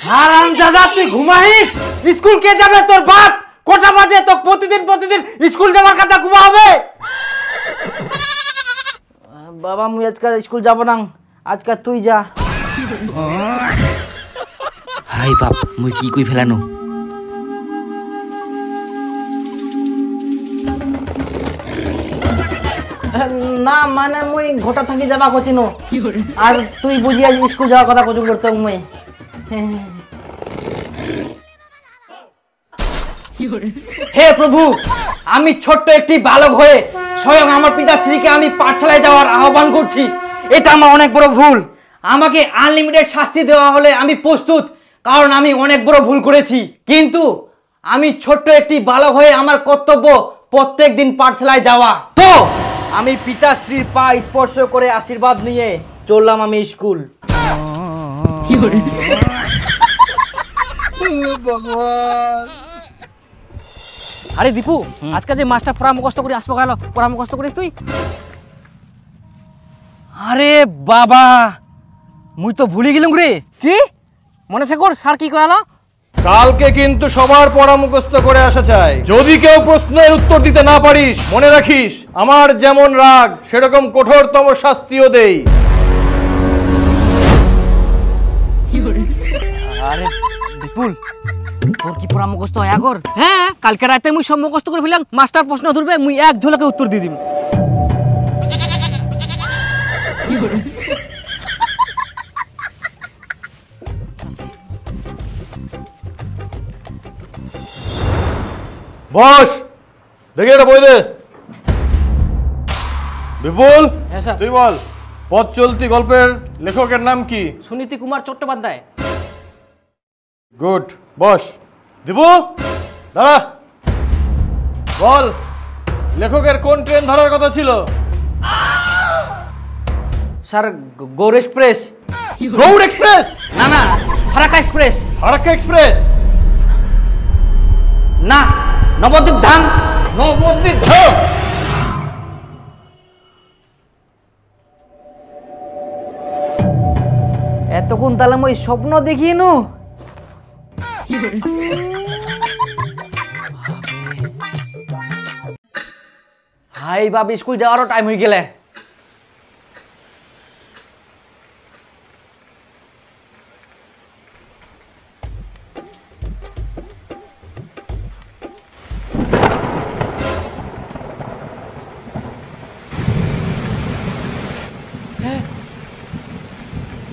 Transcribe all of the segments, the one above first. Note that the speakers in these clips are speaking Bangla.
হারামজাদা তুই ঘুমাইস? স্কুল কে যাবে? তোর বাপ। কটা বাজে? তো প্রতিদিন স্কুল যাওয়ার কথা ঘুমা হবে? বাবা মুই আজকাল স্কুল যাব না, আজকাল তুই যা। হাই বাপ, মুই কি কই ফেলানো? না মানে মুই ঘটা থাকি যাবা কচিন, আর তুই বুঝিয়া স্কুল যাওয়ার কথা কচুম করতে মুই। হে প্রভু, আমি ছোট্ট একটি বালক হয়ে স্বয়ং আমার পিতাশ্রীকে আমি পাঠশালায় যাওয়ার আহ্বান করছি। এটা আমার অনেক বড় ভুল। আমাকে আনলিমিটেড শাস্তি দেওয়া হলে আমি প্রস্তুত, কারণ আমি অনেক বড় ভুল করেছি। কিন্তু আমি ছোট্ট একটি বালক হয়ে আমার কর্তব্য প্রত্যেক দিন পাঠশালায় যাওয়া। তো আমি পিতাশ্রীর পা স্পর্শ করে আশীর্বাদ নিয়ে চললাম আমি স্কুল। আরে দীপু, আজকে যে মাস্টার পড়া মুখস্থ করে আসবো গেল, পড়া মুখস্থ করিস তুই? আরে বাবা, মুই তো ভুলে গেলাম রে। কি মনে আছে কর স্যার কি কয়ালো? কালকে কিন্তু সবার পড়া মুখস্থ করে আসা চাই। যদি কেউ প্রশ্নের উত্তর দিতে না পারিস, মনে রাখিস আমার যেমন রাগ সেরকম কঠোরতম শাস্তিও দেই। আরে বিপুল, তোর কি পড়া মুখস্থ হয় আগর? হ্যাঁ, কালকে রাতে মুই সব মুখস্থ করে ফেললাম। মাস্টার প্রশ্ন ধরবে, মুই এক ঝলকে উত্তর দিয়ে দিম। বস, দেখি এটা বই দে। বিপুল, হ্যাঁ স্যার। তুই বল, পথ চলতি গল্পের লেখকের নাম কি? সুনীতি কুমার চট্টোপাধ্যায়। Good, boss. দিবু, দাঁড়া। বল, লেখকের কোন ট্রেন ধরার কথা ছিল? Sir, Gour express. Gour express? না না, ফারাক্কা এক্সপ্রেস। ফারাক্কা এক্সপ্রেস? না, নবদ্বীপ ধাম। নবদ্বীপ ধাম? এতক্ষণ তাহলে মই স্বপ্ন দেখিয়ে নু। হাই বাপ, স্কুল যাওয়ারও টাইম হয়ে গেলে।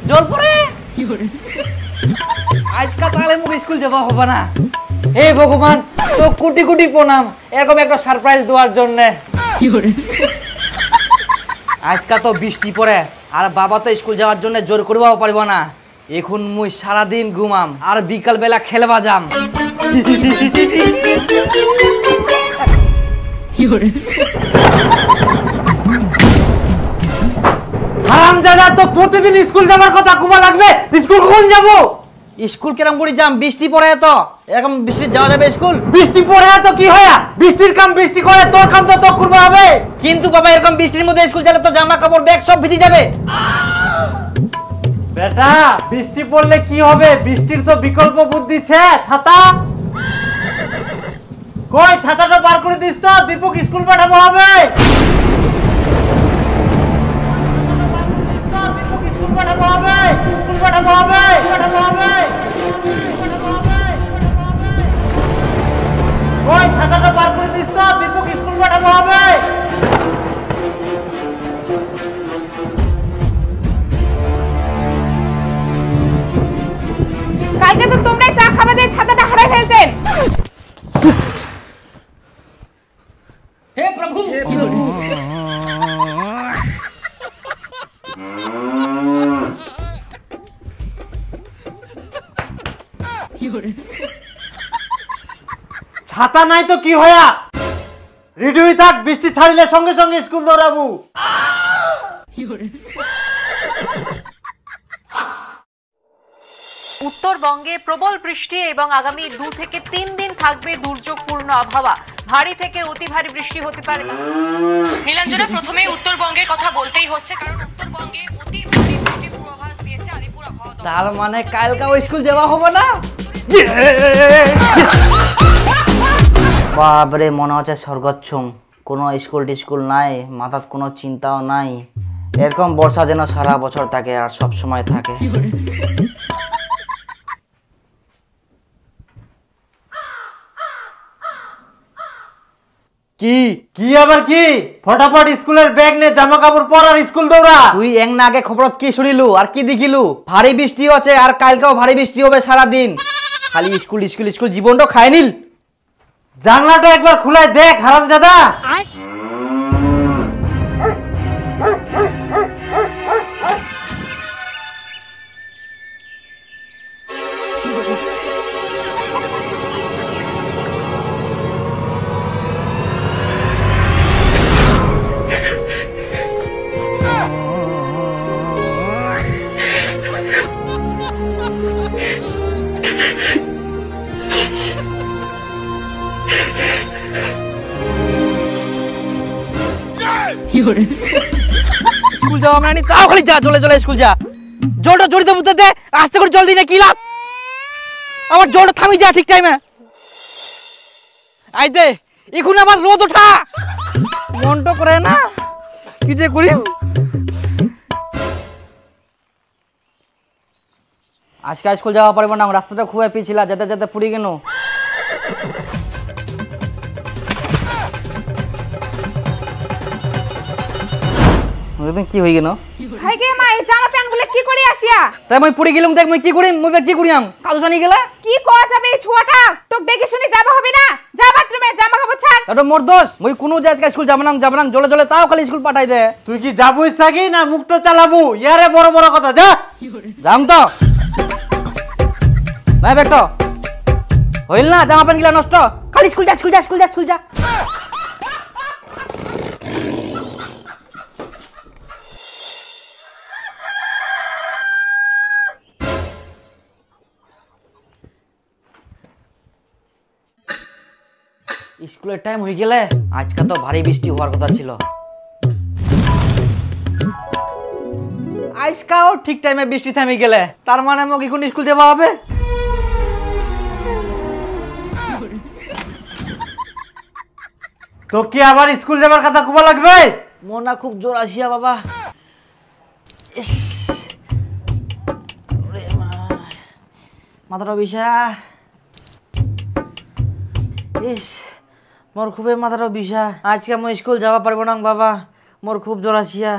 জল পড়ে আজকাল তাহলে মুখ স্কুল যাওয়া হবে না। হে ভগবান, তো কোটি কোটি প্রণাম এরকম একটা সারপ্রাইজ দেওয়ার জন্য। আজকাল তো বৃষ্টি পড়ে, আর বাবা তো স্কুল যাওয়ার জন্য জোর করবাও পারব না। এখন মুই সারাদিন ঘুমাম আর বিকাল বেলা খেলবা যাম। হারামজাদা, তো প্রতিদিন স্কুল যাবার কথা কুমা লাগবে। স্কুল কখন যাব? স্কুল কেরম করে যাম? বৃষ্টি পড়ে তো, এরকম বৃষ্টি যাওয়া যাবে স্কুল? বৃষ্টি পড়ে তো কি হয়, বৃষ্টির কাম বৃষ্টি করে, তোর কাম তো তোর করতে হবে। কিন্তু বাবা, এরকম বৃষ্টির মধ্যে স্কুল গেলে তো জামা কাপড় ব্যাগ সব ভিজে যাবে। বেটা, বৃষ্টি পড়লে কি হবে? বৃষ্টির তো বিকল্প বুদ্ধি আছে, ছাতা। কই ছাতাটা বার করে দিস তো, দীপক স্কুল পাঠাবো হবে। পাঠাবো হবে, স্কুল পাঠাবো হবে, পাঠাবো হবে। ওই ছাতাটা বার করে দিস তো, দীপক স্কুল পাঠাবো হবে। কালকে তো তোমরা চা খাওয়া দিয়ে ছাতাটা হারাই ফেলছেন। হে প্রভু, ছাতা নাই তো কি হয়া, রেডি হয়ে থাক, বৃষ্টি ছাড়িলে সঙ্গে সঙ্গে স্কুল দৌড়াবো। উত্তরবঙ্গে প্রবল বৃষ্টি এবং আগামী 2 থেকে 3 দিন থাকবে দুর্যোগপূর্ণ আবহাওয়া। ভারী থেকে অতি ভারী বৃষ্টি হতে পারে। নীলাঞ্জনা, প্রথমে উত্তরবঙ্গের কথা বলতেই হচ্ছে, কারণ উত্তরবঙ্গে অতি ভারী বৃষ্টির পূর্বাভাস দিয়েছে আলিপুর আবহাওয়া। তার মানে কালকাও স্কুল যাওয়া হবে না? বাপরে, মনে হচ্ছে স্বর্গচ্ছম। কোনো স্কুল টিস্কুল নাই, মাথার কোনো চিন্তাও নাই। এরকম বর্ষা যেন সারা বছর থাকে আর সব সময় থাকে। কি কি আবার কি? ফটাফট স্কুলের ব্যাগ নে, জামা কাপড় পর আর স্কুল দৌড়া। তুই এক না আগে খবরত কি শুনিলু আর কি দেখিলু? ভারী বৃষ্টি হচ্ছে আর কালকেও ভারী বৃষ্টি হবে সারা দিন। খালি স্কুল স্কুল স্কুল, জীবনটা খায় নিল। জানলাটা একবার খুলে দেখ হারামজাদা। স্কুল যাওয়া মানে তাও খালি যা, চলে চলে স্কুল যা। জলটা জড়িত বুঝতে দে, আস্তে করে জল দিই না কি লাভ? আমার জলটা থামি যা ঠিক টাইমে। আই দে, এখন আমার রোদ ওঠা মনটা করে না, কি যে করি। আজকে স্কুল যাওয়া পারবো না, রাস্তাটা খুব পিছিলা, যেতে যেতে পুরি কেন। কি হয়ে গেল? হাই গে মা, এই জামা প্যান্ট গুলো কি করে আসিয়া? তাই মই পুরি গেলাম, দেখ মই কি করি, মই কি করিয়াম কালু জানি গেলে কি করা যাবে এই ছোয়াটা? তোকে দেখে শুনে যাবা হবে না? যা বাথরুমে, জামা কাপড় ছাড়। এটা মোর দোষ। মই কোনো যে আজকে স্কুল যাবো না জলে জলে, তাও খালি স্কুল পাঠাই দে। তুই কি যাবুই থাকি না মুখটা চালাবু? ইয়ারে বড় বড় কথা, যা। যাম তো ভাই, বেট হইল না, জামা প্যান্ট গিলা নষ্ট। খালি স্কুল যা স্কুল যা স্কুল যা স্কুল যা। স্কুলের টাইম হয়ে গেলে, আজকে তো ভারী বৃষ্টি হওয়ার কথা ছিল। আজকাও ঠিক টাইমে বৃষ্টি থামি গেলে, তার মানে আমাকে এখন স্কুল যাওয়া হবে। তো কি আবার স্কুল যাবার কথা খুব লাগবে? মনটা খুব জোর আসিয়া বাবা। ইস, ওরে মা, মাথাটা বিষা। ইস, মোর খুবই মাথাটা বিষা। আজকে আমি স্কুল যাওয়া পারবো না বাবা, মোর খুব জোর আসিয়া।